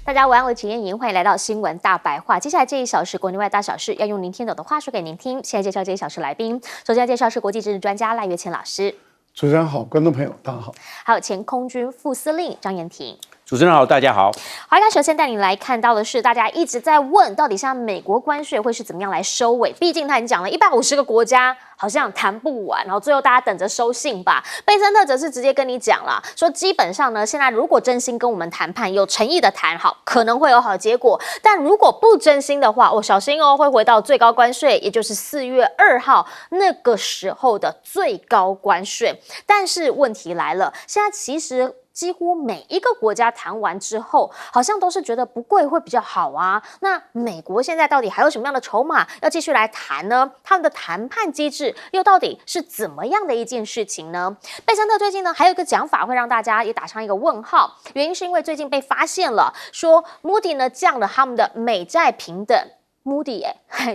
大家晚安，我是秦燕莹，欢迎来到新闻大白话。接下来这1小时国内外大小事，要用您听懂的话说给您听。现在介绍这1小时来宾，首先要介绍是国际政治专家赖岳谦老师。主持人好，观众朋友大家好。还有前空军副司令张延廷。主持人好，大家好。好，那首先带你来看到的是，大家一直在问，到底像美国关税会是怎么样来收尾？毕竟他已经讲了150个国家，好像谈不完，然后最后大家等着收信吧。贝森特则是直接跟你讲了，说基本上呢，现在如果真心跟我们谈判，有诚意的谈好，可能会有好结果；但如果不真心的话，小心哦，会回到最高关税，也就是4月2号那个时候的最高关税。但是问题来了，现在其实几乎每一个国家谈完之后，好像都是觉得不贵会比较好啊。那美国现在到底还有什么样的筹码要继续来谈呢？他们的谈判机制又到底是怎么样的一件事情呢？贝森特最近呢还有一个讲法会让大家也打上一个问号，原因是因为最近被发现了，说 Moody 呢降了他们的美债评等。Moody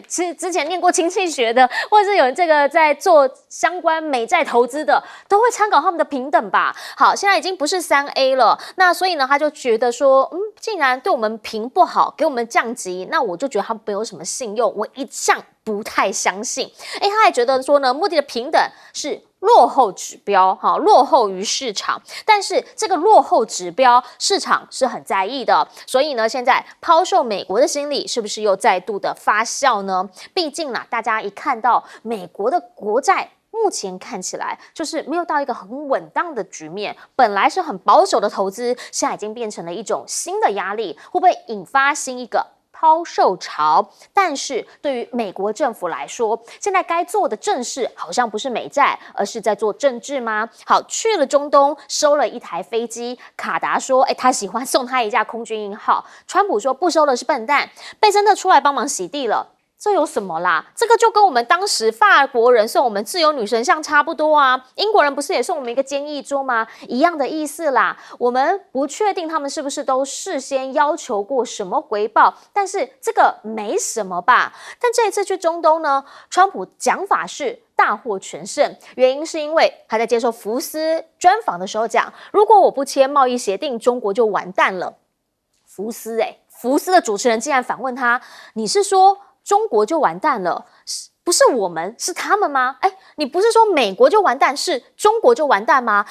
之前念过经济学的，或者是有这个在做相关美债投资的，都会参考他们的评等吧。好，现在已经不是3A 了，那所以呢，他就觉得说，既然对我们评不好，给我们降级，那我就觉得他没有什么信用，我一向不太相信。他还觉得说呢，Moody 的评等是落后指标，落后于市场，但是这个落后指标市场是很在意的，所以呢，现在抛售美国的心理是不是又再度的发酵呢？毕竟大家一看到美国的国债，目前看起来就是没有到一个很稳当的局面，本来是很保守的投资，现在已经变成了一种新的压力，会不会引发新一个抛售潮？但是对于美国政府来说，现在该做的正事好像不是美债，而是在做政治吗？好，去了中东收了一台飞机，卡达说他喜欢送他一架空军1号，川普说不收的是笨蛋，贝森特出来帮忙洗地了。这有什么啦？这个就跟我们当时法国人送我们自由女神像差不多啊，英国人不是也送我们一个坚毅桌吗？一样的意思啦。我们不确定他们是不是都事先要求过什么回报，但是这个没什么吧。但这一次去中东呢，川普讲法是大获全胜，原因是因为他在接受福斯专访的时候讲，如果我不签贸易协定，中国就完蛋了。福斯的主持人竟然反问他，你是说中国就完蛋了，不是我们，是他们吗？你不是说美国就完蛋，是中国就完蛋吗？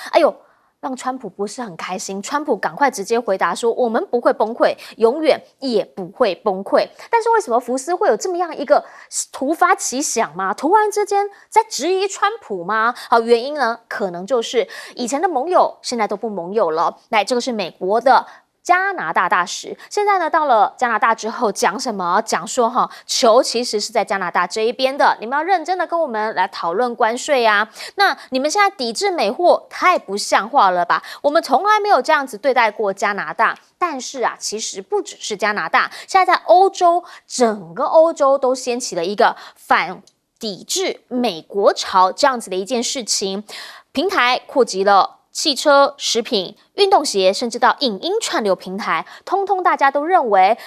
让川普不是很开心，川普赶快直接回答说，我们不会崩溃，永远也不会崩溃。但是为什么福斯会有这么样一个突发奇想吗？突然之间在质疑川普吗？好，原因呢，可能就是以前的盟友现在都不盟友了。来，这个是美国的加拿大大使，现在呢到了加拿大之后讲什么？讲说球其实是在加拿大这一边的，你们要认真的跟我们来讨论关税啊。那你们现在抵制美货太不像话了吧？我们从来没有这样子对待过加拿大。但是其实不只是加拿大，现在在欧洲，整个欧洲都掀起了一个反抵制美国潮这样子的一件事情，平台扩及了汽车、食品、运动鞋，甚至到影音串流平台，通通大家都认为，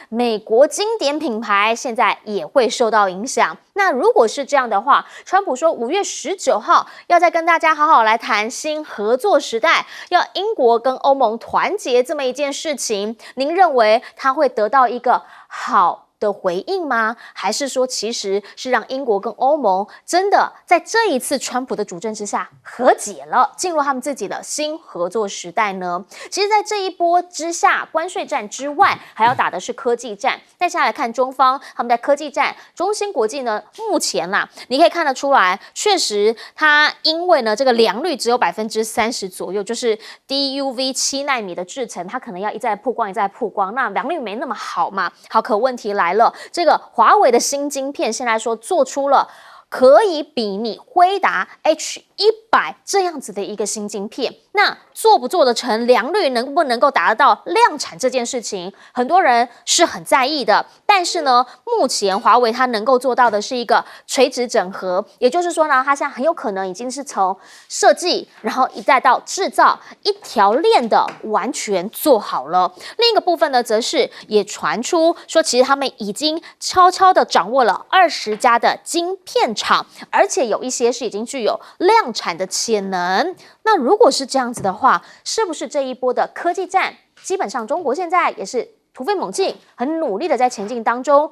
美国经典品牌现在也会受到影响。那如果是这样的话，川普说5月19号要再跟大家好好来谈新合作时代，要英国跟欧盟团结这么一件事情，您认为他会得到一个好的回应吗？还是说其实是让英国跟欧盟真的在这一次川普的主政之下和解了，进入他们自己的新合作时代呢？其实在这一波之下，关税战之外还要打的是科技战。再下来看中方，他们在科技战，中芯国际呢目前你可以看得出来，确实它因为呢这个良率只有30%左右，就是 DUV 7奈米的制程，它可能要一再曝光，那良率没那么好嘛。好，可问题来了，这个华为的新晶片现在说做出了可以比拟辉达 H100这样子的一个新晶片，那做不做得成，良率能不能够达得到量产这件事情，很多人是很在意的。但是呢，目前华为它能够做到的是一个垂直整合，也就是说呢，它现在很有可能已经是从设计，然后一再到制造一条链的完全做好了。另一个部分呢，则是也传出说，其实他们已经悄悄的掌握了20家的晶片厂，而且有一些是已经具有量产的潜能。那如果是这样子的话，是不是这一波的科技战，基本上中国现在也是突飞猛进，很努力的在前进当中，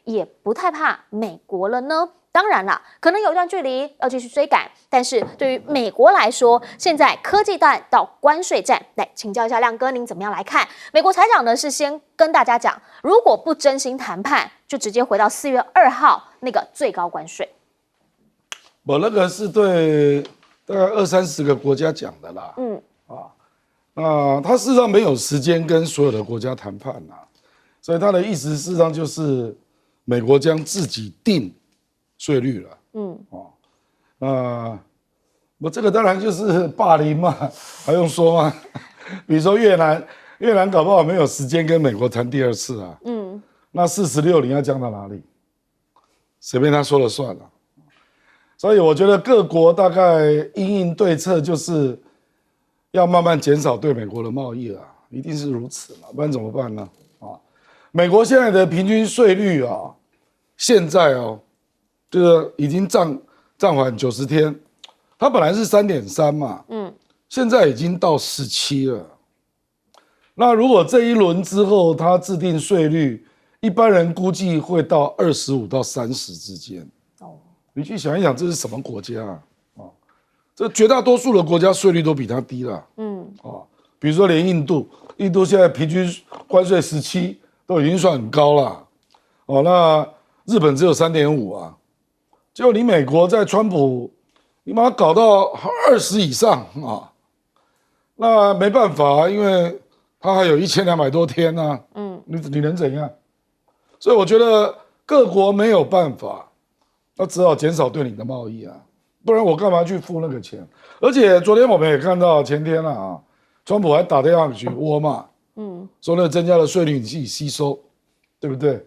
也不太怕美国了呢？当然啦，可能有一段距离要继续追赶，但是对于美国来说，现在科技战到关税战，来请教一下亮哥，您怎么样来看？美国财长呢是先跟大家讲，如果不真心谈判，就直接回到4月2号那个最高关税。我那个是对大概20-30个国家讲的啦，那他事实上没有时间跟所有的国家谈判啦，所以他的意思事实上就是美国将自己定税率了，我这个当然就是霸凌嘛，还用说吗？比如说越南搞不好没有时间跟美国谈第二次啊，那46你要降到哪里？随便他说了算了。所以我觉得各国大概因应对策就是要慢慢减少对美国的贸易了，一定是如此嘛，不然怎么办呢？美国现在的平均税率啊，现在就是已经暂缓90天，它本来是3.3嘛，现在已经到17了。那如果这一轮之后它制定税率，一般人估计会到25到30之间。你去想一想，这是什么国家啊？这绝大多数的国家税率都比它低了。比如说连印度现在平均关税17都已经算很高了。那日本只有3.5啊。结果你美国在川普，你把它搞到20以上啊，那没办法，因为它还有1200多天啊。你能怎样？所以我觉得各国没有办法。那只好减少对你的贸易啊，不然我干嘛去付那个钱？而且昨天我们也看到，前天啊，川普还打电话去沃尔玛，说那增加的税率你自己吸收，对不对？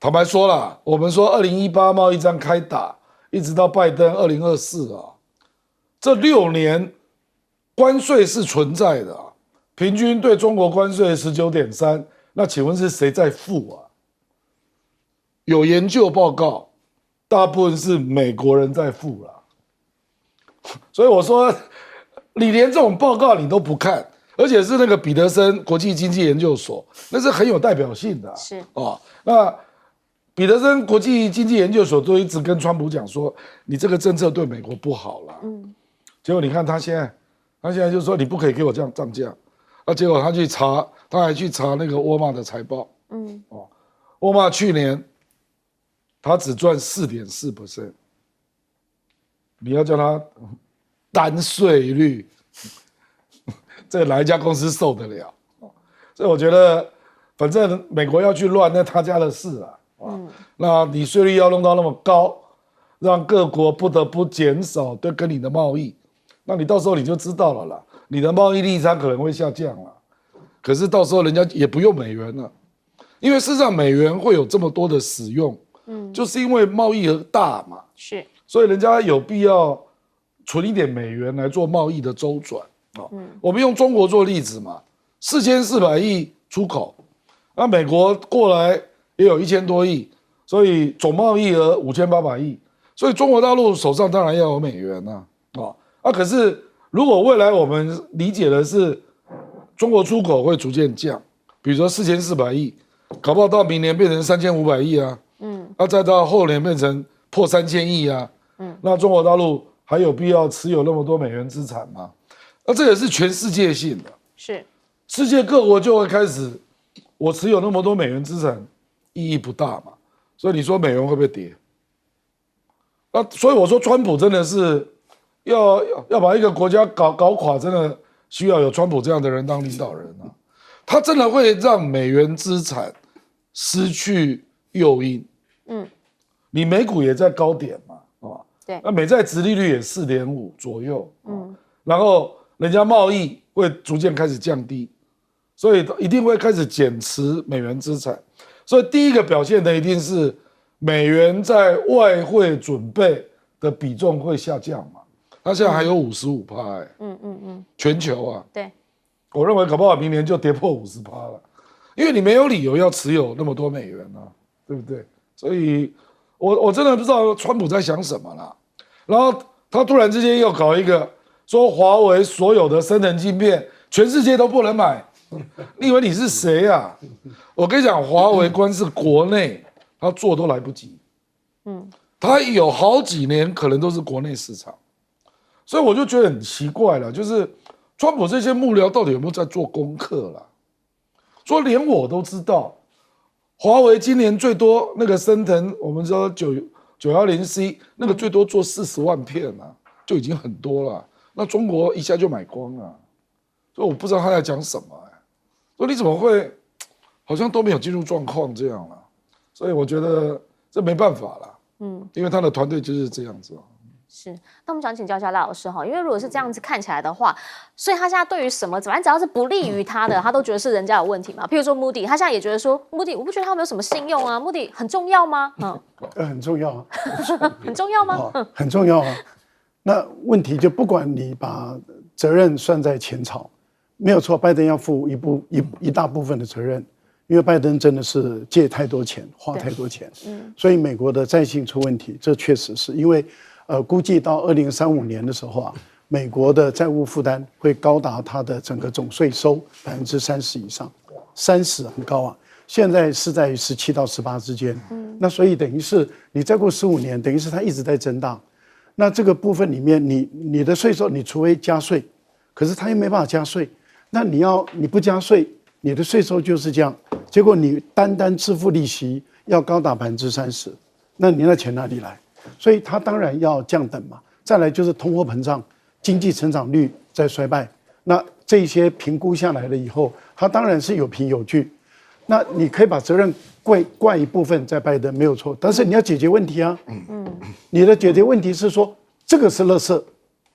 坦白说啦，我们说2018贸易战开打，一直到拜登2024啊，这6年关税是存在的啊，平均对中国关税19.3，那请问是谁在付啊？有研究报告。大部分是美国人在付啦，所以我说，你连这种报告你都不看，而且是那个彼得森国际经济研究所，那是很有代表性的。是那彼得森国际经济研究所都一直跟川普讲说，你这个政策对美国不好啦。结果你看他现在就说你不可以给我这样涨价，结果他还去查那个沃尔玛的财报，沃尔玛去年。他只赚4.4%，你要叫他单税率，这哪一家公司受得了？所以我觉得，反正美国要去乱，那他家的事啊。那你税率要弄到那么高，让各国不得不减少对跟你的贸易，那你到时候你就知道了啦，你的贸易逆差可能会下降了。可是到时候人家也不用美元了，因为事实上美元会有这么多的使用。就是因为贸易额大嘛，是，所以人家有必要存一点美元来做贸易的周转。我们用中国做例子嘛，4400亿出口，那美国过来也有1000多亿，所以总贸易额5800亿，所以中国大陆手上当然要有美元可是如果未来我们理解的是中国出口会逐渐降，比如说4400亿，搞不好到明年变成3500亿啊。再到后年变成破3000亿啊，那中国大陆还有必要持有那么多美元资产吗？那这也是全世界性的，是世界各国就会开始，我持有那么多美元资产意义不大嘛，所以你说美元会不会跌？那所以我说川普真的是要把一个国家搞垮，真的需要有川普这样的人当领导人啊，他真的会让美元资产失去诱因。你美股也在高点嘛，对，那美债殖利率也4.5左右，然后人家贸易会逐渐开始降低，所以一定会开始减持美元资产，所以第一个表现的一定是美元在外汇准备的比重会下降嘛，它现在还有55%，全球啊，对，我认为搞不好明年就跌破50%了，因为你没有理由要持有那么多美元啊，对不对？所以我真的不知道川普在想什么啦。然后他突然之间又搞一个说华为所有的生成晶片全世界都不能买，你以为你是谁啊？我跟你讲，华为光是国内他做都来不及，他有好几年可能都是国内市场，所以我就觉得很奇怪了，就是川普这些幕僚到底有没有在做功课啦？说连我都知道，华为今年最多那个升腾，我们说910C 那个最多做40万片啊，就已经很多了。那中国一下就买光了，所以我不知道他在讲什么、说你怎么会好像都没有进入状况这样了？所以我觉得这没办法了，因为他的团队就是这样子。是，那我们想请教一下赖老师哈，因为如果是这样子看起来的话，所以他现在对于什么，反正只要是不利于他的，他都觉得是人家有问题嘛。譬如说 Moody， 他现在也觉得说 Moody， 我不觉得他没有什么信用啊 ，Moody 很重要吗？很重要啊，很重要吗？很重要啊。那问题就不管你把责任算在前朝，没有错，拜登要负一大部分的责任，因为拜登真的是借太多钱，花太多钱，所以美国的债信出问题，这确实是因为估计到2035年的时候啊，美国的债务负担会高达它的整个总税收30%以上，30%很高啊。现在是在17到18之间，那所以等于是你再过15年，等于是它一直在增大。那这个部分里面，你的税收，你除非加税，可是它又没办法加税，那你不加税，你的税收就是这样，结果你单支付利息要高达30%，那你那钱哪里来？所以它当然要降等嘛。再来就是通货膨胀，经济成长率在衰败，那这些评估下来了以后，它当然是有凭有据。那你可以把责任怪一部分在拜登没有错，但是你要解决问题啊。你的解决问题是说这个是垃圾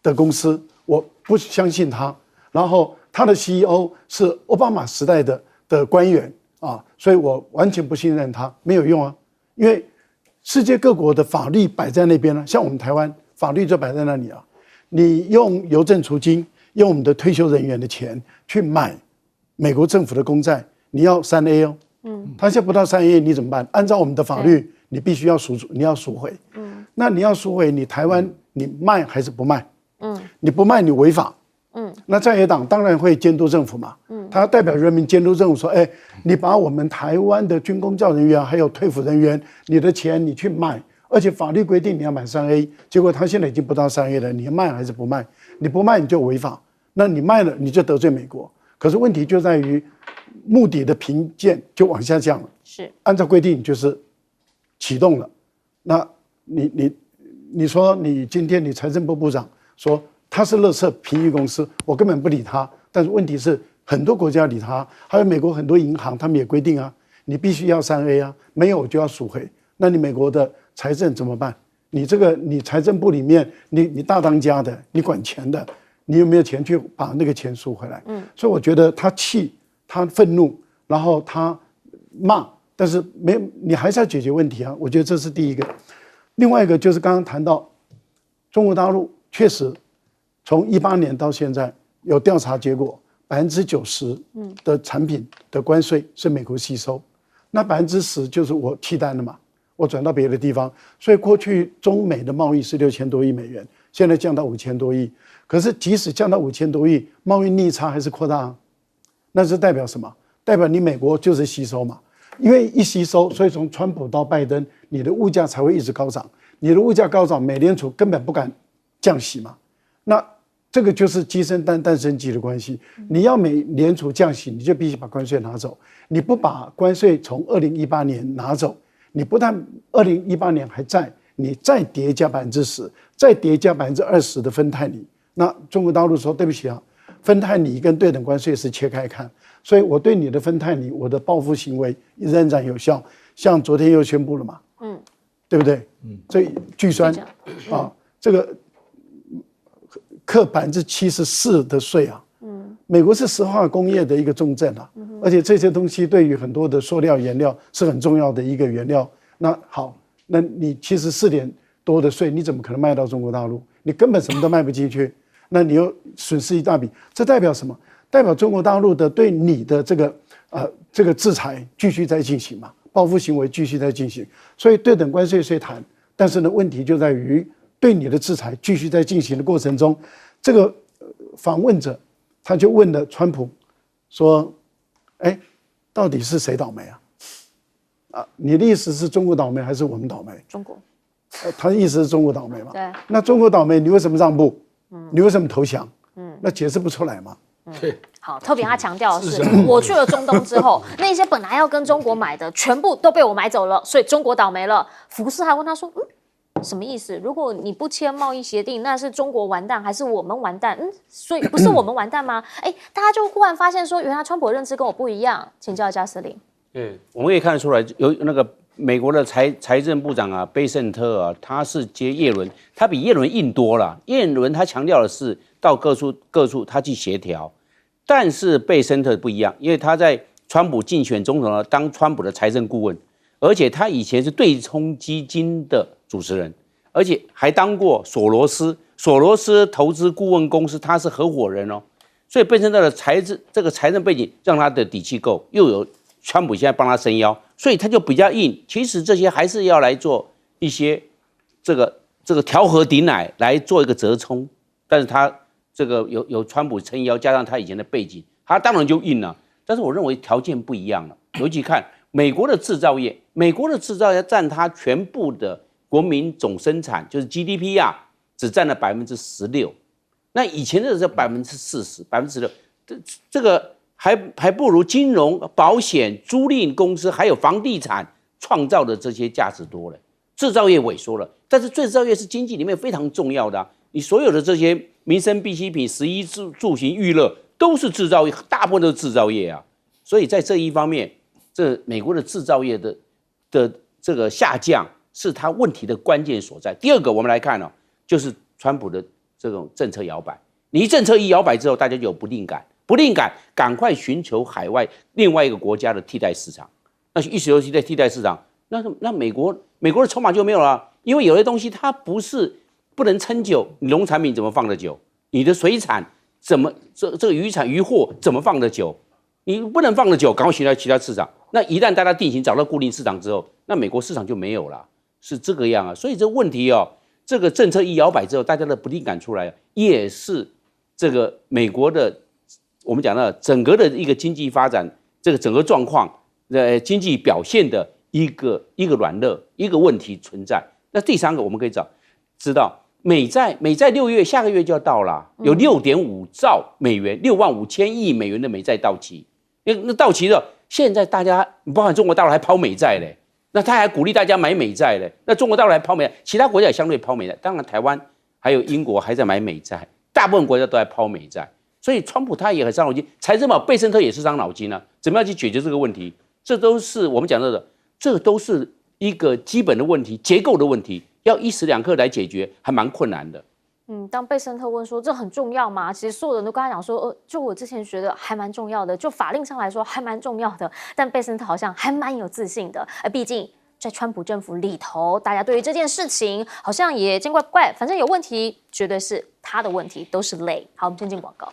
的公司，我不相信他，然后他的 CEO 是奥巴马时代的官员啊，所以我完全不信任他，没有用啊，因为世界各国的法律摆在那边了，像我们台湾法律就摆在那里啊，你用邮政储金，用我们的退休人员的钱去买美国政府的公债，你要3A哦，他现在不到3A，你怎么办？按照我们的法律，你必须要赎回，那你要赎回，你台湾你卖还是不卖？你不卖你违法，那在野党当然会监督政府嘛，他代表人民监督政府说，哎，你把我们台湾的军公教人员还有退伍人员，你的钱你去卖，而且法律规定你要买3A，结果他现在已经不到3A了，你卖还是不卖？你不卖你就违法，那你卖了你就得罪美国。可是问题就在于目的的评鉴就往下降了，是按照规定就是启动了，那你说你今天你财政部部长说他是垃圾评议公司，我根本不理他，但是问题是很多国家理他，还有美国很多银行他们也规定啊，你必须要3A啊，没有我就要赎回，那你美国的财政怎么办？你财政部里面你大当家的，你管钱的，你有没有钱去把那个钱赎回来？所以我觉得他气，他愤怒，然后他骂，但是你还是要解决问题啊。我觉得这是第一个。另外一个就是刚刚谈到中国大陆，确实从18年到现在有调查结果，90%的产品的关税是美国吸收，那10%就是我弃单了嘛，我转到别的地方。所以过去中美的贸易是6000多亿美元，现在降到5000多亿。可是即使降到5000多亿，贸易逆差还是扩大啊，那是代表什么？代表你美国就是吸收嘛，因为一吸收，所以从川普到拜登，你的物价才会一直高涨。你的物价高涨，美联储根本不敢降息嘛。那这个就是鸡生蛋，蛋生鸡的关系。你要美联储降息，你就必须把关税拿走。你不把关税从2018年拿走，你不但2018年还在，你再叠加10%，再叠加20%的芬太尼。那中国大陆说对不起啊，芬太尼跟对等关税是切开看，所以我对你的芬太尼，我的报复行为仍然有效。像昨天又宣布了嘛，对不对？所以聚酸啊，这个课74%的税啊，美国是石化工业的一个重镇啊，而且这些东西对于很多的塑料原料是很重要的一个原料。那好，那你74点多的税，你怎么可能卖到中国大陆？你根本什么都卖不进去。那你又损失一大笔，这代表什么？代表中国大陆的对你的这个制裁继续在进行嘛，报复行为继续在进行，所以对等关税虽谈，但是呢，问题就在于对你的制裁继续在进行的过程中，这个访问者他就问了川普说：“哎，到底是谁倒霉啊？啊，你的意思是中国倒霉还是我们倒霉？中国。他的意思是中国倒霉嘛？对。那中国倒霉，你为什么让步？你为什么投降？那解释不出来嘛？对。好，特别他强调的是，我去了中东之后，那些本来要跟中国买的，全部都被我买走了，所以中国倒霉了。福斯还问他说，什么意思？如果你不签贸易协定，那是中国完蛋还是我们完蛋？所以不是我们完蛋吗？大家就忽然发现说，原来川普的认知跟我不一样。请教一下司令。对，我们可以看得出来，有那个美国的财政部长啊，贝圣特啊，他是接耶伦，他比耶伦硬多了。耶伦他强调的是到各处他去协调，但是贝圣特不一样，因为他在川普竞选总统呢当川普的财政顾问，而且他以前是对冲基金的主持人，而且还当过索罗斯投资顾问公司，他是合伙人哦。所以贝圣特的财政背景让他的底气够，又有川普现在帮他伸腰，所以他就比较硬。其实这些还是要来做一些这个调和顶奶来做一个折冲，但是他这个有川普撑腰，加上他以前的背景，他当然就硬了。但是我认为条件不一样了。尤其看美国的制造业，占他全部的国民总生产，就是 GDP 啊，只占了16%。那以前的是40%、16%，这个还不如金融、保险、租赁公司还有房地产创造的这些价值多了。制造业萎缩了，但是制造业是经济里面非常重要的啊。你所有的这些民生必需品、食衣住行娱乐都是制造业，大部分都是制造业啊。所以在这一方面，这美国的制造业的这个下降是它问题的关键所在。第二个，我们来看就是川普的这种政策摇摆。你政策一摇摆之后，大家就有不定感，赶快寻求海外另外一个国家的替代市场。那一直尤其在替代市场，那美国的筹码就没有了，因为有些东西它不能撑久，你农产品怎么放得久？你的水产怎么这个渔产渔货怎么放得久？你不能放得久，赶快寻找其他市场。那一旦大家定型找到固定市场之后，那美国市场就没有了，是这个样啊。所以这个问题这个政策一摇摆之后，大家的不定感出来，也是这个美国的我们讲的整个的一个经济发展，这个整个状况经济表现的一个软肋，一个问题存在。那第三个，我们可以知道美债6月下个月就要到了，有6.5兆美元，6万5千亿美元的美债到期。那到期了，现在大家包含中国大陆还抛美债嘞，那他还鼓励大家买美债嘞。那中国大陆还抛美债，其他国家也相对抛美债，当然台湾还有英国还在买美债，大部分国家都在抛美债。所以川普他也很伤脑筋，财政部贝圣特也是伤脑筋啊，怎么样去解决这个问题？这都是我们讲到的，这都是一个基本的问题，结构的问题，要一时两刻来解决，还蛮困难的。当贝圣特问说这很重要吗？其实所有人都跟他讲说，就我之前觉得还蛮重要的，就法令上来说还蛮重要的。但贝圣特好像还蛮有自信的，毕竟在川普政府里头，大家对于这件事情好像也见怪不怪，反正有问题绝对是他的问题，都是累。好，我们先进广告。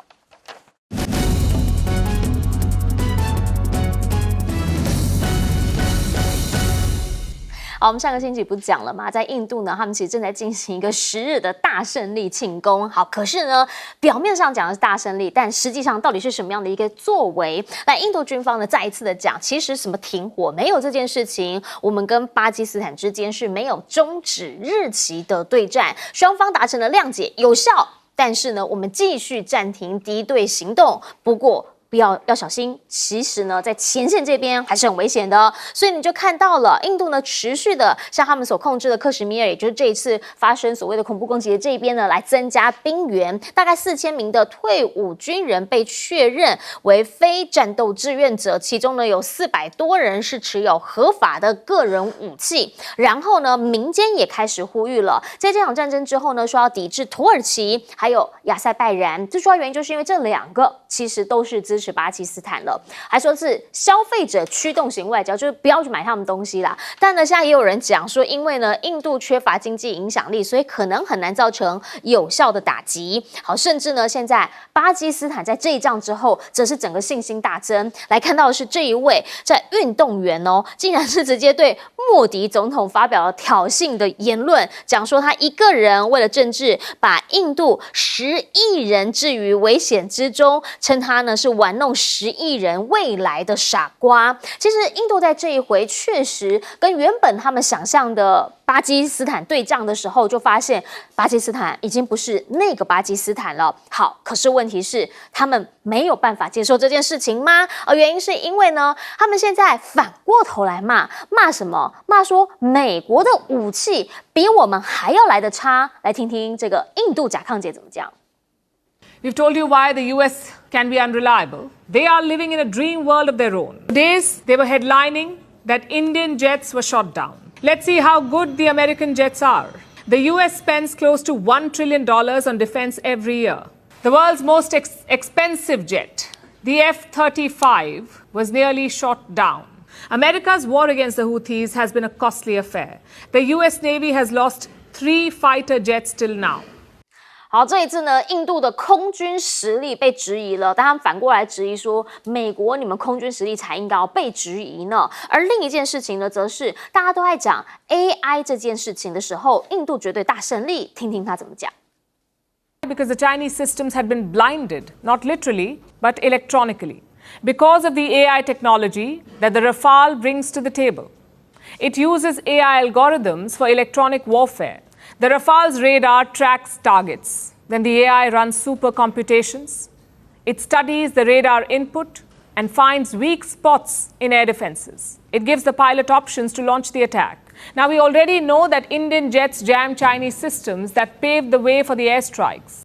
好，我们上个星期不是讲了吗？在印度呢，他们其实正在进行一个10日的大胜利庆功。好，可是呢，表面上讲的是大胜利，但实际上到底是什么样的一个作为？来，印度军方呢再一次的讲，其实什么停火没有这件事情，我们跟巴基斯坦之间是没有终止日期的对战，双方达成了谅解，有效。但是呢，我们继续暂停敌对行动。不过，要小心，其实呢，在前线这边还是很危险的，所以你就看到了印度呢持续的向他们所控制的克什米尔，也就是这一次发生所谓的恐怖攻击的这一边呢，来增加兵员，大概4000名的退伍军人被确认为非战斗志愿者，其中呢有400多人是持有合法的个人武器。然后呢，民间也开始呼吁了，在这场战争之后呢，说要抵制土耳其还有亚塞拜然，最主要原因就是因为这2个其实都是支持巴基斯坦了，还说是消费者驱动型外交，就是不要去买他们东西啦。但呢，现在也有人讲说，因为呢印度缺乏经济影响力，所以可能很难造成有效的打击。好，甚至呢，现在巴基斯坦在这一仗之后，则是整个信心大增。来看到的是这一位在运动员竟然是直接对莫迪总统发表了挑衅的言论，讲说他一个人为了政治，把印度10亿人置于危险之中，称他呢是玩玩弄10亿人未来的傻瓜。其实印度在这一回确实跟原本他们想象的巴基斯坦对仗的时候，就发现巴基斯坦已经不是那个巴基斯坦了。好，可是问题是他们没有办法接受这件事情吗？原因是因为呢，他们现在反过头来骂什么？骂说美国的武器比我们还要来得差。来听听这个印度甲亢姐怎么讲。We've told you why the US can be unreliable. They are living in a dream world of their own. For days, they were headlining that Indian jets were shot down. Let's see how good the American jets are. The US spends close to $1 trillion on defense every year. The world's most expensive jet, the F-35, was nearly shot down. America's war against the Houthis has been a costly affair. The US Navy has lost 3 fighter jets till now. 好，这一次呢，印度的空军实力被质疑了，但他们反过来质疑说，美国你们空军实力才应该要被质疑呢。而另一件事情呢，则是大家都在讲 AI 这件事情的时候，印度绝对大胜利，听听他怎么讲。Because the Chinese systems had been blinded, not literally, but electronically, because of the AI technology that the Rafale brings to the table. It uses AI algorithms for electronic warfare. The Rafale's radar tracks targets. Then the AI runs super computations. It studies the radar input and finds weak spots in air defenses. It gives the pilot options to launch the attack. Now, we already know that Indian jets jam Chinese systems that paved the way for the airstrikes.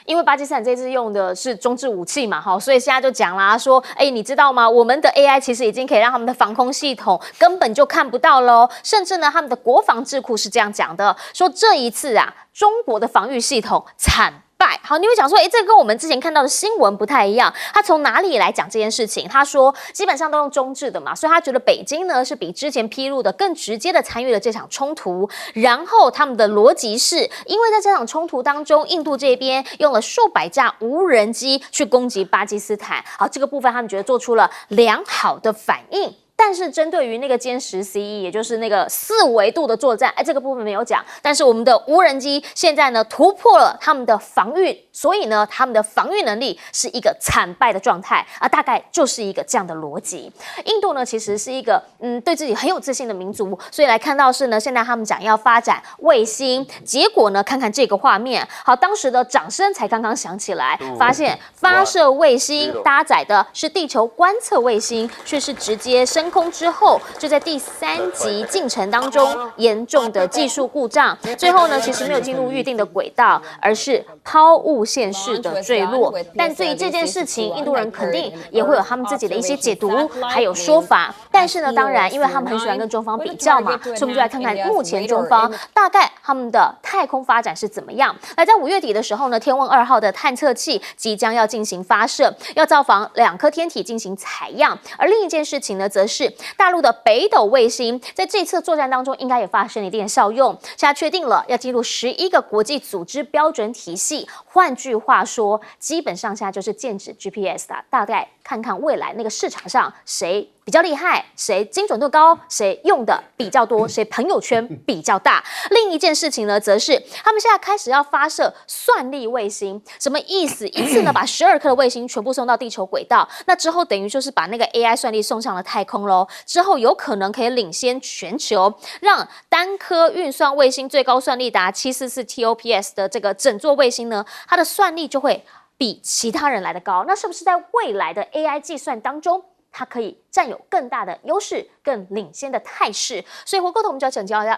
因为巴基斯坦这次用的是中制武器嘛，所以现在就讲啦，说，你知道吗？我们的 AI 其实已经可以让他们的防空系统根本就看不到喽，甚至呢，他们的国防智库是这样讲的，说这一次啊，中国的防御系统惨败。好，你会讲说，这个跟我们之前看到的新闻不太一样。他从哪里来讲这件事情？他说，基本上都用中制的嘛，所以他觉得北京呢是比之前披露的更直接的参与了这场冲突。然后他们的逻辑是，因为在这场冲突当中，印度这边用了数百架无人机去攻击巴基斯坦。好，这个部分他们觉得做出了良好的反应。但是针对于那个歼10C，也就是那个4维度的作战，这个部分没有讲。但是我们的无人机现在呢突破了他们的防御，所以呢他们的防御能力是一个惨败的状态啊，大概就是一个这样的逻辑。印度呢其实是一个对自己很有自信的民族，所以来看到是呢，现在他们讲要发展卫星，结果呢看看这个画面，好，当时的掌声才刚刚响起来，发现发射卫星搭载的是地球观测卫星，却是直接升空之后，就在第3级进程当中严重的技术故障，最后呢其实没有进入预定的轨道，而是抛物线式的坠落。但对于这件事情，印度人肯定也会有他们自己的一些解读还有说法。但是呢，当然因为他们很喜欢跟中方比较嘛，所以我们就来看看目前中方大概他们的太空发展是怎么样。来，在5月底的时候呢，天问2号的探测器即将要进行发射，要造访2颗天体进行采样。而另一件事情呢，则是大陆的北斗卫星在这次作战当中应该也发生了一定的效用，现在确定了要进入11个国际组织标准体系。换句话说，基本上现在就是剑指 GPS 的，大概看看未来那个市场上谁比较厉害，谁精准度高，谁用的比较多，谁朋友圈比较大。另一件事情呢，则是他们现在开始要发射算力卫星，什么意思？一次呢把12颗的卫星全部送到地球轨道，那之后等于就是把那个 AI 算力送上了太空咯。之后有可能可以领先全球，让单颗运算卫星最高算力达744 TOPS 的这个整座卫星呢，它的算力就会比其他人来得高。那是不是在未来的 AI 计算当中，它可以占有更大的优势、更领先的态势？所以回过头我们就要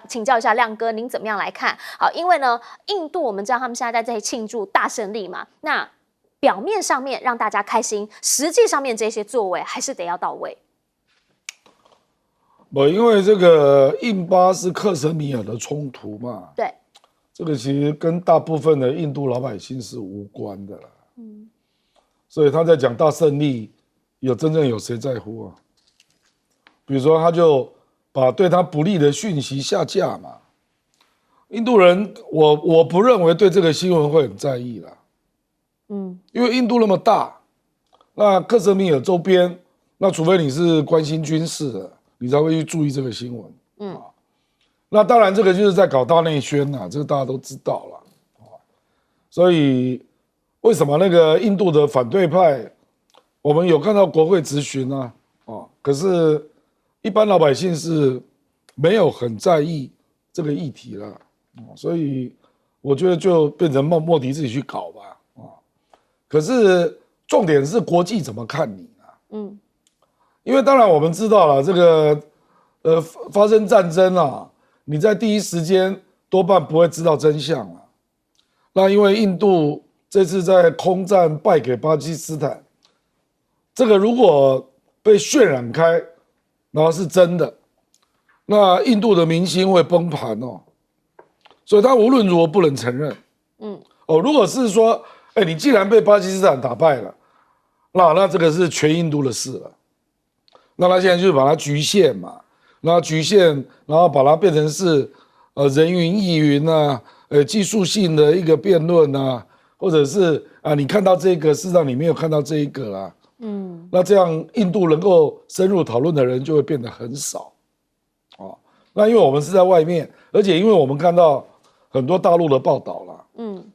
请教一下亮哥，您怎么样来看？好，因为呢，印度我们知道他们现在在庆祝大胜利嘛，那表面上面让大家开心，实际上面这些作为还是得要到位。因为这个印巴是克什米尔的冲突嘛，对，这个其实跟大部分的印度老百姓是无关的啦。所以他在讲大胜利，真正有谁在乎啊？比如说，他就把对他不利的讯息下架嘛。印度人，我不认为对这个新闻会很在意啦。因为印度那么大，那克什米尔周边，那除非你是关心军事的，你才会去注意这个新闻。那当然这个就是在搞大内宣啦，这个大家都知道啦。所以为什么那个印度的反对派，我们有看到国会质询啊，可是一般老百姓是没有很在意这个议题了，所以我觉得就变成莫迪自己去搞吧，可是重点是国际怎么看你啊？因为当然我们知道了这个发生战争啊，你在第一时间多半不会知道真相啊。那因为印度这次在空战败给巴基斯坦，这个如果被渲染开，然后是真的，那印度的民心会崩盘哦。所以他无论如何不能承认。如果是说，你既然被巴基斯坦打败了，那这个是全印度的事了。那他现在就是把它局限嘛，那局限，然后把它变成是人云亦云啊，技术性的一个辩论啊，或者是你看到这个，事实上你没有看到这一个啦。那这样印度能够深入讨论的人就会变得很少。那因为我们是在外面，而且因为我们看到很多大陆的报道啦，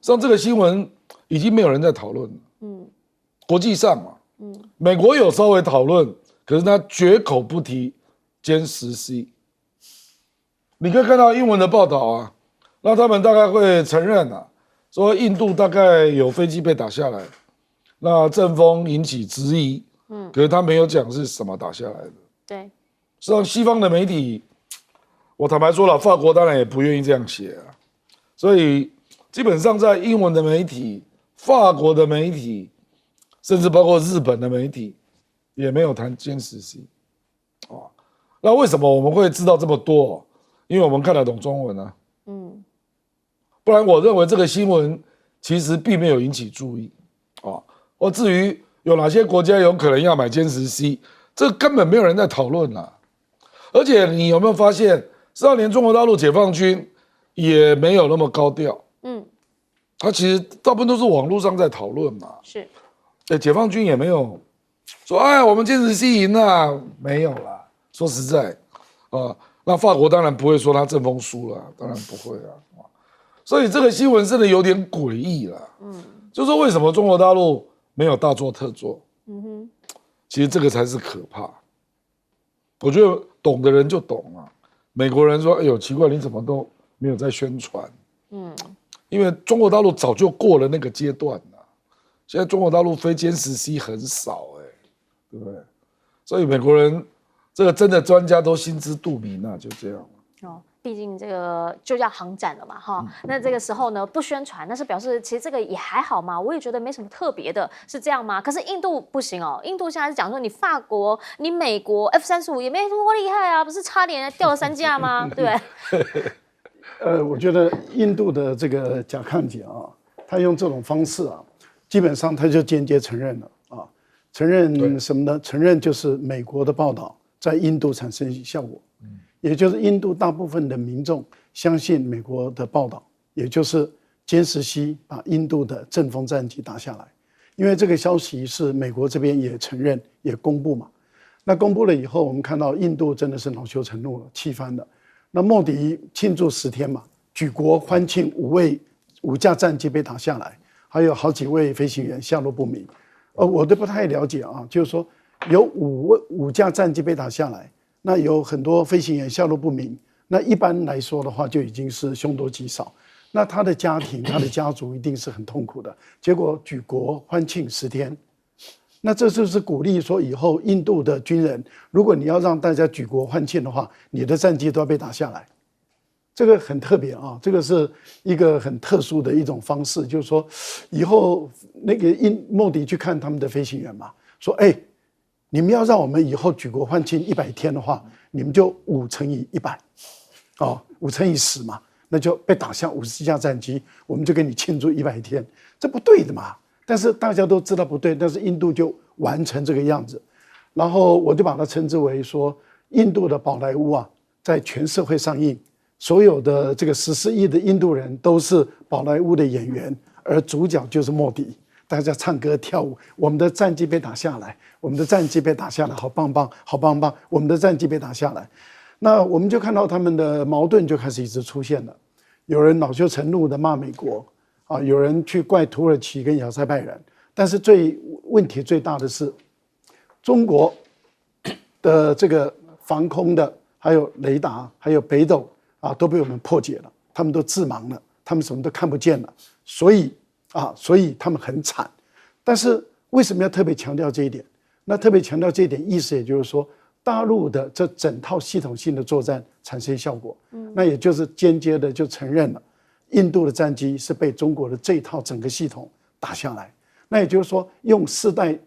像这个新闻已经没有人在讨论了。国际上嘛，美国有稍微讨论，可是他绝口不提歼10C。你可以看到英文的报道啊，那他们大概会承认啊，说印度大概有飞机被打下来，那阵风引起质疑，可是他没有讲是什么打下来的。对，实际上西方的媒体，我坦白说了，法国当然也不愿意这样写啊，所以基本上在英文的媒体、法国的媒体，甚至包括日本的媒体，也没有谈歼10C。那为什么我们会知道这么多？因为我们看得懂中文啊。不然我认为这个新闻其实并没有引起注意。或至于有哪些国家有可能要买歼10C，这根本没有人在讨论啦。而且你有没有发现，实际上连中国大陆解放军也没有那么高调。他其实大部分都是网络上在讨论嘛。是。解放军也没有说，我们歼10C赢了，没有啦。说实在，那法国当然不会说他阵风输了，当然不会啊。所以这个新闻真的有点诡异了。就是说为什么中国大陆没有大做特做？其实这个才是可怕。我觉得懂的人就懂啊。美国人说：“哎呦，奇怪，你怎么都没有在宣传？”因为中国大陆早就过了那个阶段了。现在中国大陆飞歼10C很少，对不对？所以美国人这个真的专家都心知肚明啊，就这样。毕竟这个就要航展了嘛，那这个时候呢不宣传，那是表示其实这个也还好嘛，我也觉得没什么特别的，是这样吗？可是印度不行哦，印度现在是讲说你法国、你美国 F-35也没多厉害啊，不是差点掉了3架吗？对。我觉得印度的这个贾康吉啊，他用这种方式啊，基本上他就间接承认了啊，承认什么呢？承认就是美国的报道在印度产生效果。也就是印度大部分的民众相信美国的报道，也就是歼10C把印度的阵风战机打下来，因为这个消息是美国这边也承认也公布嘛。那公布了以后，我们看到印度真的是恼羞成怒了，气翻了。那莫迪庆祝10天嘛，举国欢庆5架战机被打下来，还有好几位飞行员下落不明。我都不太了解啊，就是说有5架战机被打下来。那有很多飞行员下落不明，那一般来说的话就已经是凶多吉少。那他的家庭、他的家族一定是很痛苦的。结果举国欢庆10天，那这就是鼓励说以后印度的军人，如果你要让大家举国欢庆的话，你的战机都要被打下来。这个很特别啊，这个是一个很特殊的一种方式，就是说以后那个莫迪去看他们的飞行员嘛，说你们要让我们以后举国欢庆100天的话，你们就5乘以100， 5乘以10嘛，那就被打下50架战机，我们就给你庆祝100天，这不对的嘛。但是大家都知道不对，但是印度就完成这个样子，然后我就把它称之为说，印度的宝莱坞啊，在全社会上映，所有的这个14亿的印度人都是宝莱坞的演员，而主角就是莫迪。大家唱歌跳舞，我们的战机被打下来，我们的战机被打下来，好棒棒，好棒棒，我们的战机被打下来。那我们就看到他们的矛盾就开始一直出现了，有人恼羞成怒的骂美国啊，有人去怪土耳其跟亚塞拜然，但是问题最大的是中国的这个防空的，还有雷达，还有北斗啊，都被我们破解了，他们都致盲了，他们什么都看不见了，所以他们很惨。但是为什么要特别强调这一点？那特别强调这一点，意思也就是说，大陆的这整套系统性的作战产生效果，那也就是间接的就承认了，印度的战机是被中国的这一套整个系统打下来。那也就是说，用4代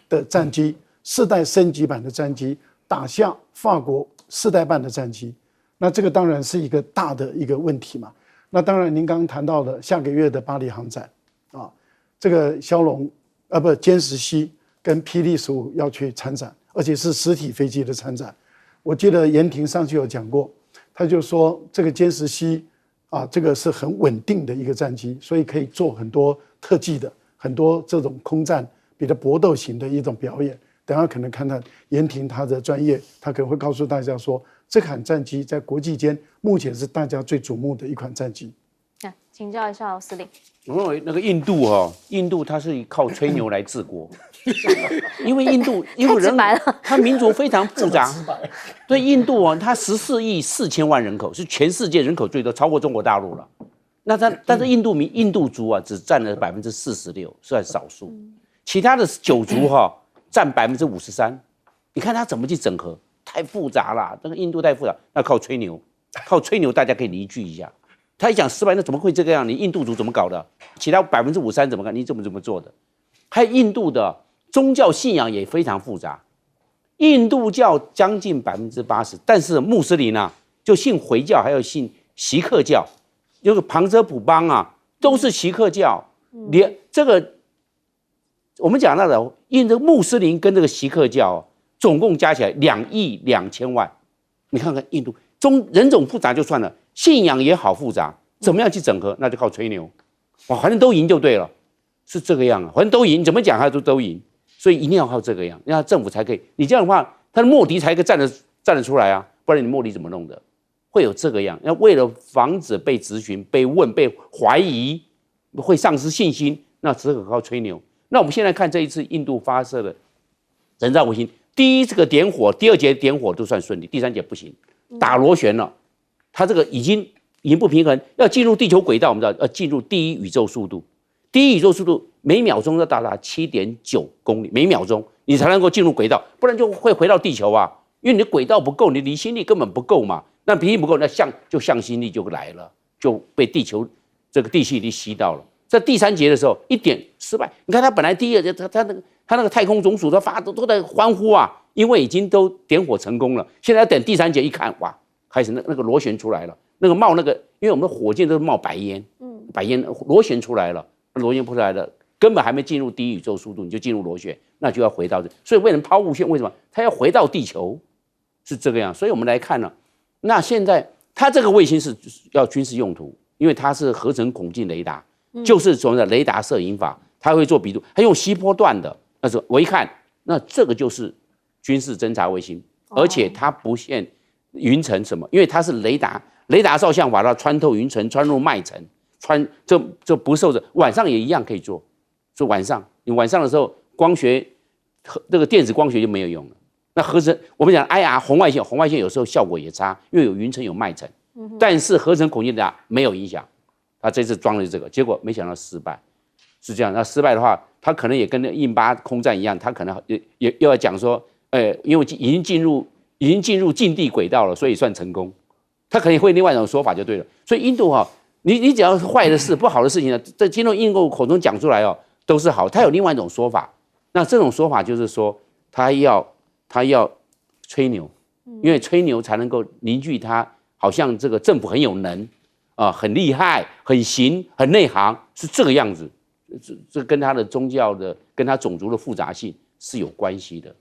的战机，4代升级版的战机打下法国4代半的战机，那这个当然是一个大的一个问题嘛。那当然，您刚刚谈到的下个月的巴黎航展啊，这个枭龙歼10C跟霹雳15要去参展，而且是实体飞机的参展。我记得严婷上去有讲过，他就说这个歼10C这个是很稳定的一个战机，所以可以做很多特技的，很多这种空战比较搏斗型的一种表演。等一下可能看看严婷她的专业，她可能会告诉大家说，这款战机在国际间目前是大家最瞩目的一款战机。请教一下司令。我认为那个印度它是靠吹牛来治国，因为印度人它民族非常复杂。对，印度它14亿4千万人口，是全世界人口最多，超过中国大陆了。那但是印度族只占了46%，算少数。其他的9族占53%。你看它怎么去整合？太复杂了，这个印度太复杂，那靠吹牛，大家可以理据一下。他一讲失败，那怎么会这个样？你印度族怎么搞的？其他53%怎么干？你怎么做的？还有印度的宗教信仰也非常复杂，印度教将近80%，但是穆斯林就信回教，还有信锡克教，就是旁遮普邦都是锡克教。连这个我们讲到的，这个穆斯林跟这个锡克教总共加起来2亿2千万。你看看印度人种复杂就算了，信仰也好复杂，怎么样去整合？那就靠吹牛，反正都赢就对了，是这个样反正都赢，怎么讲他都赢，所以一定要靠这个样，让政府才可以。你这样的话，他的莫迪才可以站得出来不然你莫迪怎么弄的？会有这个样。那为了防止被质询、被问、被怀疑，会丧失信心，那只可靠吹牛。那我们现在看这一次印度发射的人造卫星，第一这个点火，第2节点火都算顺利，第3节不行，打螺旋了。它这个已经不平衡，要进入地球轨道，我们知道要进入第一宇宙速度，第一宇宙速度每秒钟要达 7.9公里每秒钟，你才能够进入轨道，不然就会回到地球因为你的轨道不够，你离心力根本不够嘛。那离心不够，那向心力就来了，就被地球这个地心引力吸到了。在第3节的时候，一点失败。你看他本来第2节，他那个太空总署都在欢呼因为已经都点火成功了。现在要等第3节一看，哇，开始那个螺旋出来了，那个冒那个，因为我们的火箭都是冒白烟，白烟螺旋出来了，根本还没进入第一宇宙速度，你就进入螺旋，那就要回到这。所以为人抛物线，为什么它要回到地球？是这个样。所以我们来看那现在它这个卫星是要军事用途，因为它是合成孔径雷达，就是所谓的雷达摄影法，它会做比度，它用吸波段的。那是我一看，那这个就是军事侦察卫星，而且它不限云层什么，因为它是雷达照相法，它穿透云层，穿入脉层，就不受着。晚上也一样可以做，所以你晚上的时候，光学这个电子光学就没有用了。那合成我们讲红外线有时候效果也差，因为有云层有脉层，但是合成孔径雷达没有影响。他这次装了这个，结果没想到失败，是这样。那失败的话，他可能也跟那印巴空战一样，他可能也要讲说，因为已经进入近地轨道了，所以算成功。他可能会另外一种说法就对了。所以印度你只要是坏的事、不好的事情在经过印度口中讲出来都是好。他有另外一种说法，那这种说法就是说，他要吹牛，因为吹牛才能够凝聚他，好像这个政府很有能很厉害、很行、很内行，是这个样子。这跟他的宗教的、跟他种族的复杂性是有关系的。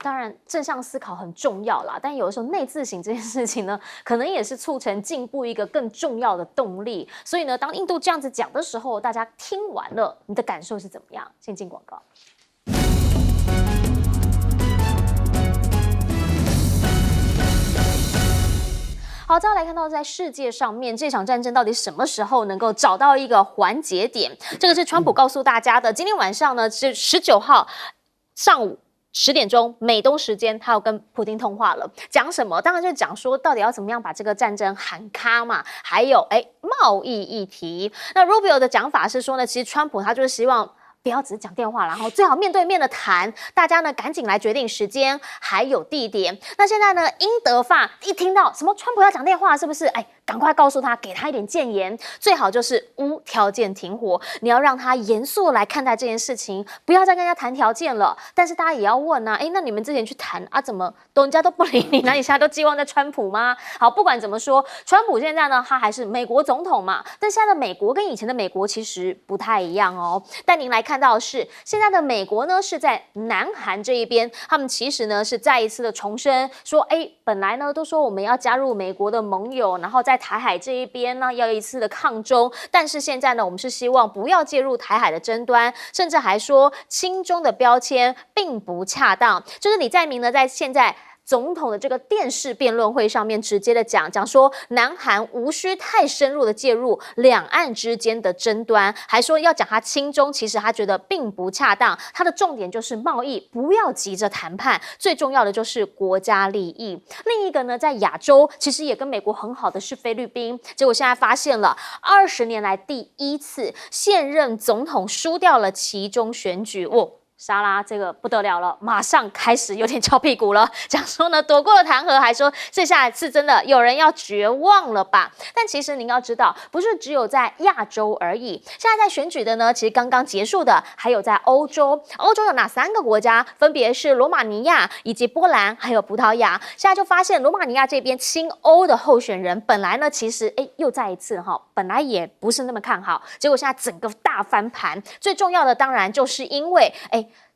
当然，正向思考很重要啦，但有的时候内自省这件事情呢，可能也是促成进步一个更重要的动力。所以呢，当印度这样子讲的时候，大家听完了，你的感受是怎么样？先进广告。好，再来看到在世界上面这场战争到底什么时候能够找到一个缓解点？这个是川普告诉大家的。今天晚上呢是19号上午10点钟美东时间，他要跟普丁通话了，讲什么？当然就讲说到底要怎么样把这个战争喊卡嘛，还有贸易议题。那 Rubio 的讲法是说呢，其实川普他就是希望不要只是讲电话，然后最好面对面的谈，大家呢赶紧来决定时间还有地点。那现在呢，英德法一听到什么川普要讲电话，是不是赶快告诉他，给他一点谏言，最好就是无条件停火。你要让他严肃来看待这件事情，不要再跟人家谈条件了。但是大家也要问啊，那你们之前去谈啊，怎么人家都不理你？那你现在都寄望在川普吗？好，不管怎么说，川普现在呢，他还是美国总统嘛。但现在的美国跟以前的美国其实不太一样哦。但您来看到的是，现在的美国呢是在南韩这一边，他们其实呢是再一次的重申说，本来呢都说我们要加入美国的盟友，然后在台海这一边呢要一次的抗中，但是现在呢我们是希望不要介入台海的争端，甚至还说亲中的标签并不恰当。就是李在明呢在现在总统的这个电视辩论会上面直接的讲说，南韩无需太深入的介入两岸之间的争端，还说要讲他亲中，其实他觉得并不恰当。他的重点就是贸易，不要急着谈判，最重要的就是国家利益。另一个呢，在亚洲其实也跟美国很好的是菲律宾，结果现在发现了20年来第一次现任总统输掉了期中选举。莎拉这个不得了了，马上开始有点翘屁股了，讲说呢躲过了弹劾，还说这下是真的有人要绝望了吧？但其实您要知道，不是只有在亚洲而已，现在在选举的呢，其实刚刚结束的还有在欧洲。欧洲有哪3个国家？分别是罗马尼亚、以及波兰还有葡萄牙。现在就发现罗马尼亚这边亲欧的候选人，本来呢其实又再一次本来也不是那么看好，结果现在整个大翻盘。最重要的当然就是因为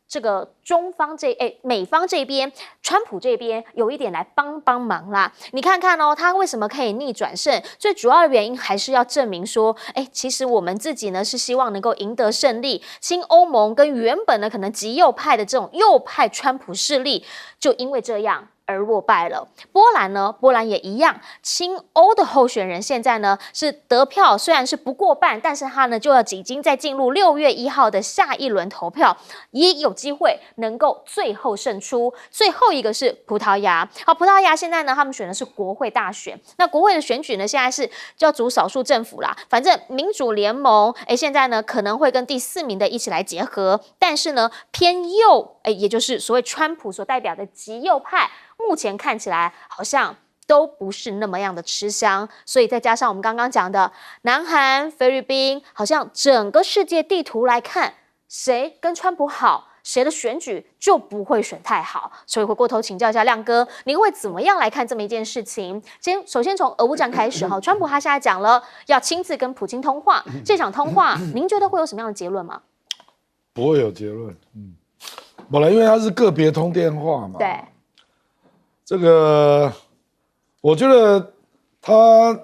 这个中方美方这边，川普这边有一点来帮忙啦。你看看他为什么可以逆转胜？最主要的原因还是要证明说，其实我们自己呢是希望能够赢得胜利。亲欧盟跟原本呢可能极右派的这种右派川普势力，就因为这样而落败了。波兰呢？波兰也一样，亲欧的候选人现在呢是得票，虽然是不过半，但是他呢就要已经在进入6月1号的下一轮投票，也有机会能够最后胜出。最后一个是葡萄牙，好，葡萄牙现在呢他们选的是国会大选，那国会的选举呢现在是就要组少数政府啦，反正民主联盟现在呢可能会跟第4名的一起来结合，但是呢偏右也就是所谓川普所代表的极右派，目前看起来好像都不是那么样的吃香，所以再加上我们刚刚讲的南韩、菲律宾，好像整个世界地图来看，谁跟川普好，谁的选举就不会选太好。所以回过头请教一下亮哥，您会怎么样来看这么一件事情？首先从俄乌战开始川普他现在讲了要亲自跟普京通话，这场通话您觉得会有什么样的结论吗？不会有结论，本来因为他是个别通电话嘛，对，这个我觉得他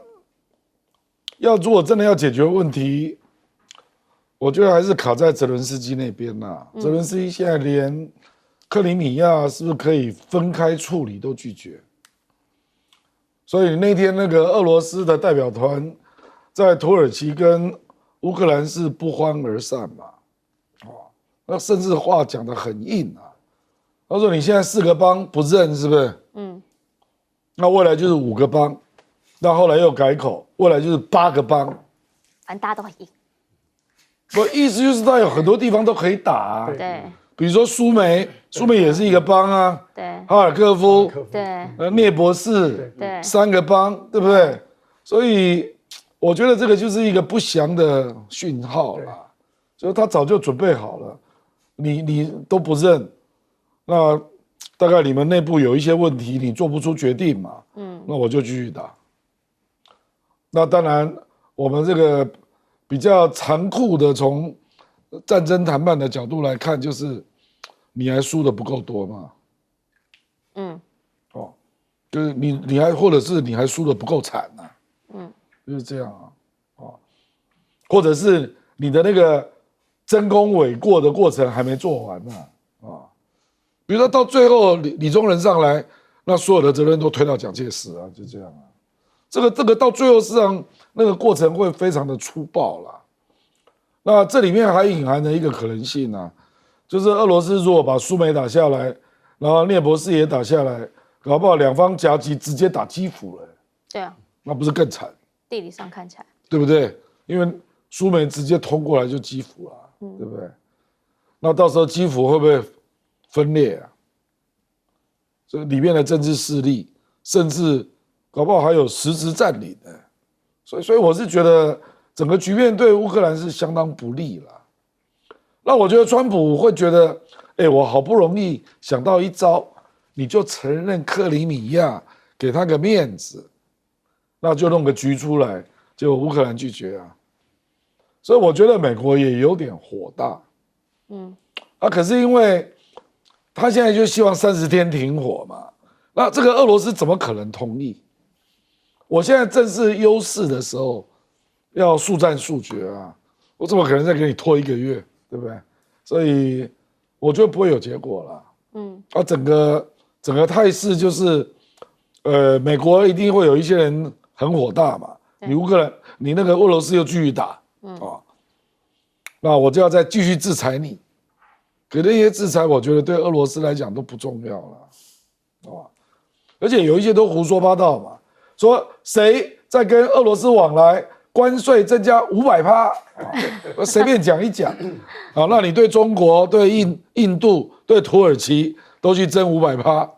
如果真的要解决问题，我觉得还是卡在泽伦斯基那边啦。泽伦斯基现在连克里米亚是不是可以分开处理都拒绝，所以那天那个俄罗斯的代表团在土耳其跟乌克兰是不欢而散嘛，那甚至话讲得很硬啊。他说：“你现在4个邦不认，是不是？那未来就是5个邦，那后来又改口，未来就是8个邦。反正大家都很硬。我意思就是他有很多地方都可以打啊。对，比如说苏梅也是一个邦啊。对，哈尔科夫，对，聂伯士，对3个邦，对不对？所以我觉得这个就是一个不祥的讯号啦。就是他早就准备好了，你都不认。”那大概你们内部有一些问题，你做不出决定嘛？那我就继续打。那当然，我们这个比较残酷的从战争谈判的角度来看，就是你还输的不够多嘛。就是你还或者是你还输的不够惨啊。就是这样啊。或者是你的那个争功诿过的过程还没做完呢。比如说到最后李宗仁上来，那所有的责任都推到蒋介石啊，就这样啊。这个到最后实际上那个过程会非常的粗暴啦。那这里面还隐含着一个可能性啊，就是俄罗斯如果把苏梅打下来，然后聂博士也打下来，搞不好两方夹击直接打基辅了，对啊，那不是更惨？地理上看起来，对不对？因为苏美直接通过来就基辅了，对不对？那到时候基辅会不会分裂啊？这里面的政治势力，甚至搞不好还有实质占领的，所以我是觉得整个局面对乌克兰是相当不利了。那我觉得川普会觉得，我好不容易想到一招，你就承认克里米亚，给他个面子，那就弄个局出来，结果乌克兰拒绝啊。所以我觉得美国也有点火大，可是因为他现在就希望30天停火嘛，那这个俄罗斯怎么可能同意？我现在正是优势的时候，要速战速决啊！我怎么可能再给你拖1个月，对不对？所以我觉得不会有结果了。整个态势就是，美国一定会有一些人很火大嘛，你乌克兰，你那个俄罗斯又继续打，那我就要再继续制裁你。可那些制裁，我觉得对俄罗斯来讲都不重要了，而且有一些都胡说八道嘛，说谁在跟俄罗斯往来，关税增加500%，随便讲一讲，那你对中国、对印度、对土耳其都去征500%，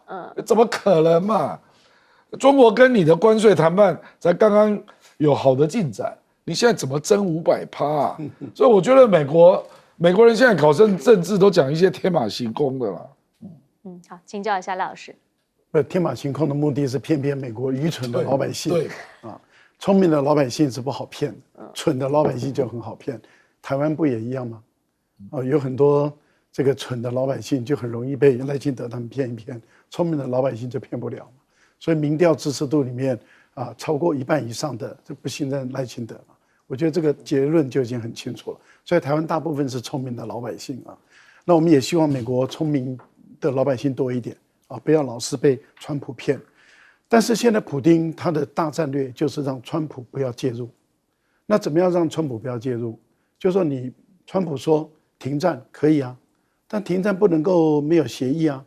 怎么可能嘛？中国跟你的关税谈判才刚刚有好的进展，你现在怎么征500%啊？所以我觉得美国人现在搞政治都讲一些天马行空的啦。好，请教一下赖老师。天马行空的目的是骗美国愚蠢的老百姓。对聪明的老百姓是不好骗，蠢的老百姓就很好骗。台湾不也一样吗？有很多这个蠢的老百姓就很容易被赖清德他们骗一骗，聪明的老百姓就骗不了。所以民调支持度里面超过1半以上的就不信任赖清德嘛。我觉得这个结论就已经很清楚了。所以台湾大部分是聪明的老百姓啊。那我们也希望美国聪明的老百姓多一点不要老是被川普骗。但是现在普丁他的大战略就是让川普不要介入。那怎么样让川普不要介入？就是说川普说停战可以啊，但停战不能够没有协议啊。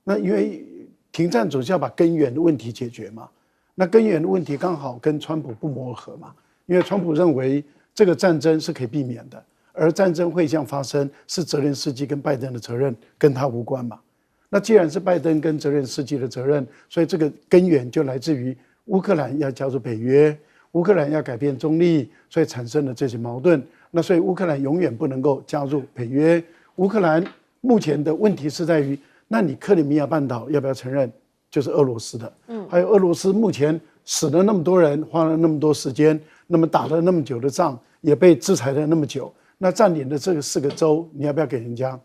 那因为停战总是要把根源的问题解决嘛。那根源的问题刚好跟川普不谋而合嘛，因为川普认为这个战争是可以避免的，而战争会这样发生是泽连斯基跟拜登的责任，跟他无关嘛。那既然是拜登跟泽连斯基的责任，所以这个根源就来自于乌克兰要加入北约，乌克兰要改变中立，所以产生了这些矛盾。那所以乌克兰永远不能够加入北约。乌克兰目前的问题是在于，那你克里米亚半岛要不要承认？就是俄罗斯的。还有俄罗斯目前死了那么多人，花了那么多时间，那么打了那么久的仗，也被制裁了那么久，那占领的这个4个州，你要不要给人家？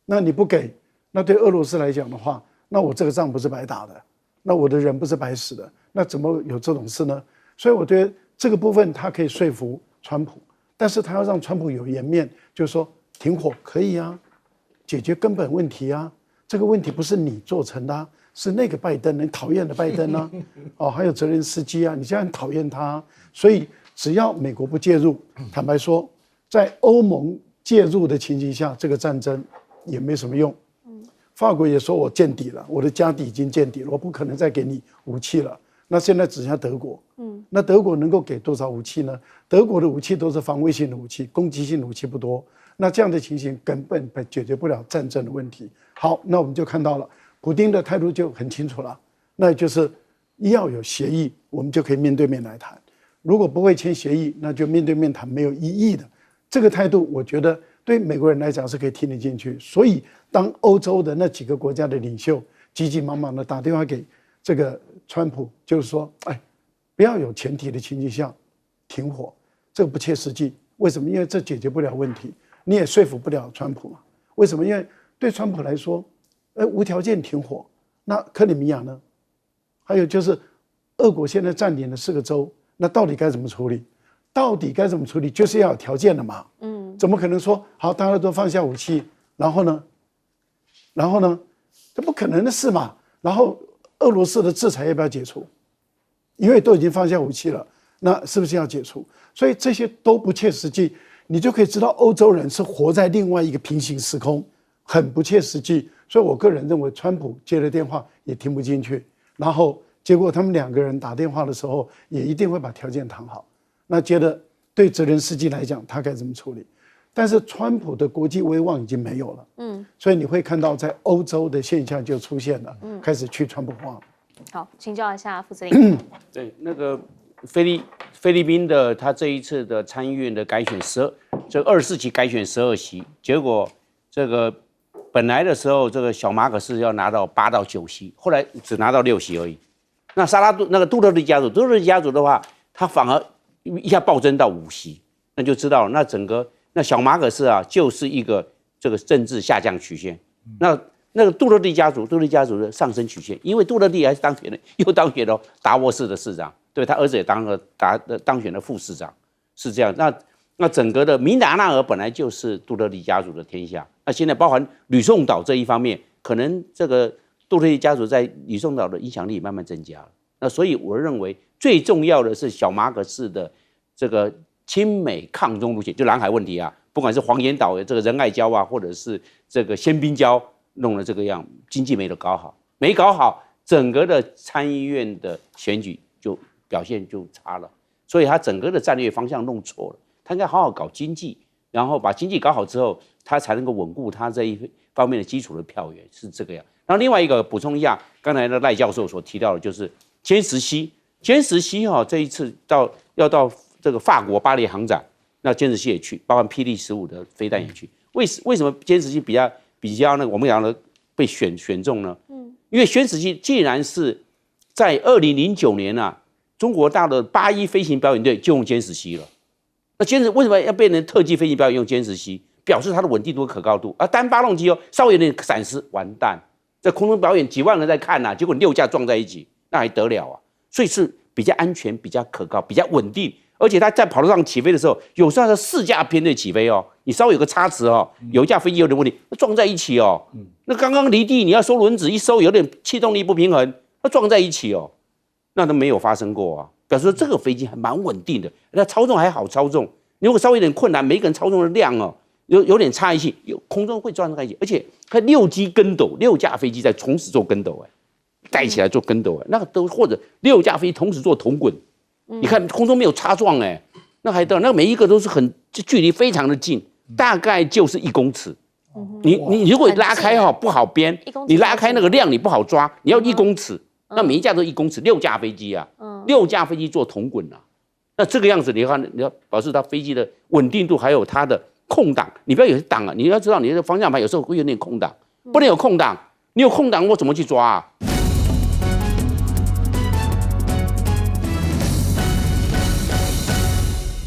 那你不给，那对俄罗斯来讲的话，那我这个仗不是白打的，那我的人不是白死的，那怎么有这种事呢？所以我觉得这个部分他可以说服川普，但是他要让川普有颜面，就是说停火可以啊，解决根本问题啊，这个问题不是你做成的是那个拜登，你讨厌的拜登啊，还有泽连斯基啊，你现在很讨厌他，所以只要美国不介入，坦白说，在欧盟介入的情形下，这个战争也没什么用。法国也说我见底了，我的家底已经见底了，我不可能再给你武器了。那现在只剩下德国，那德国能够给多少武器呢？德国的武器都是防卫性的武器，攻击性的武器不多。那这样的情形根本解决不了战争的问题。好，那我们就看到了，普丁的态度就很清楚了，那就是要有协议，我们就可以面对面来谈。如果不会签协议，那就面对面谈没有意义的。这个态度，我觉得对美国人来讲是可以听得进去。所以，当欧洲的那几个国家的领袖急急忙忙的打电话给这个川普，就是说，不要有前提的情境下停火，这个不切实际。为什么？因为这解决不了问题，你也说服不了川普嘛。为什么？因为对川普来说，无条件停火，那克里米亚呢？还有就是，俄国现在占领了4个州，那到底该怎么处理？到底该怎么处理？就是要有条件的嘛。怎么可能说好大家都放下武器，然后呢？这不可能的事嘛。然后俄罗斯的制裁要不要解除？因为都已经放下武器了，那是不是要解除？所以这些都不切实际，你就可以知道欧洲人是活在另外一个平行时空，很不切实际。所以我个人认为，川普接了电话也听不进去，然后结果他们2个人打电话的时候，也一定会把条件谈好。那接着对泽连斯基来讲，他该怎么处理？但是川普的国际威望已经没有了，所以你会看到在欧洲的现象就出现了，开始去川普化了。好，请教一下副司令。对，那个菲律宾的他这一次的参议院的改选这24席改选12席，结果这个本来的时候这个小马可仕要拿到8到9席，后来只拿到6席而已。那杜特地家族的话，他反而一下暴增到5席，那就知道了，那整个那小马可仕啊，就是一个这个政治下降曲线。那个杜特地家族的上升曲线，因为杜特地还是又当选了达沃市的市长，对他儿子也当选了副市长，是这样。那整个的民达纳尔本来就是杜特地家族的天下，那现在包含吕宋岛这一方面，可能这个杜特地家族在吕宋岛的影响力慢慢增加了。那所以我认为最重要的是小马可仕的这个亲美抗中路线，就南海问题啊，不管是黄岩岛这个仁爱礁啊，或者是这个仙滨礁。弄了这个样，经济没搞好，整个的参议院的选举就表现就差了，所以他整个的战略方向弄错了。他应该好好搞经济，然后把经济搞好之后，他才能够稳固他这一方面的基础的票源，是这个样。然后另外一个补充一下，刚才的赖教授所提到的，就是歼十七这一次要到这个法国巴黎航展，那歼十七也去，包含霹雳15的飞弹也去。为什么歼十七比较那个我们讲的被选中呢？因为歼十七既然是在2009年啊，中国大陆的81飞行表演队就用歼十七了。那为什么要变成特技飞行表演用歼十七？表示它的稳定度和可靠度。而单发动机稍微有点闪失，完蛋，在空中表演几万人在看啊，结果6架撞在一起，那还得了啊？所以是比较安全、比较可靠、比较稳定。而且它在跑道上起飞的时候，有时候是4架编队起飞哦，你稍微有个差池哦，有一架飞机有点问题，撞在一起哦。那刚刚离地，你要收轮子，一收有点气动力不平衡，那撞在一起哦，那都没有发生过啊，表示说这个飞机还蛮稳定的，那操纵还好操纵。如果稍微有点困难，每个人操纵的量哦，有点差异性，空中会撞在一起，而且它6架飞机在同时做跟斗，带起来做跟斗，那个都或者6架飞机同时做同滚。你看空中没有擦撞那还得那每一个都是距离非常的近，大概就是1公尺。你如果拉开不好编，你拉开那个量你不好抓，你要1公尺，那每一架都1公尺，6架飞机啊，6架飞机做同滚啊，那这个样子你要保持它飞机的稳定度，还有它的空档，你不要有些档啊，你要知道你的方向盘有时候会有点空档，不能有空档，你有空档我怎么去抓啊？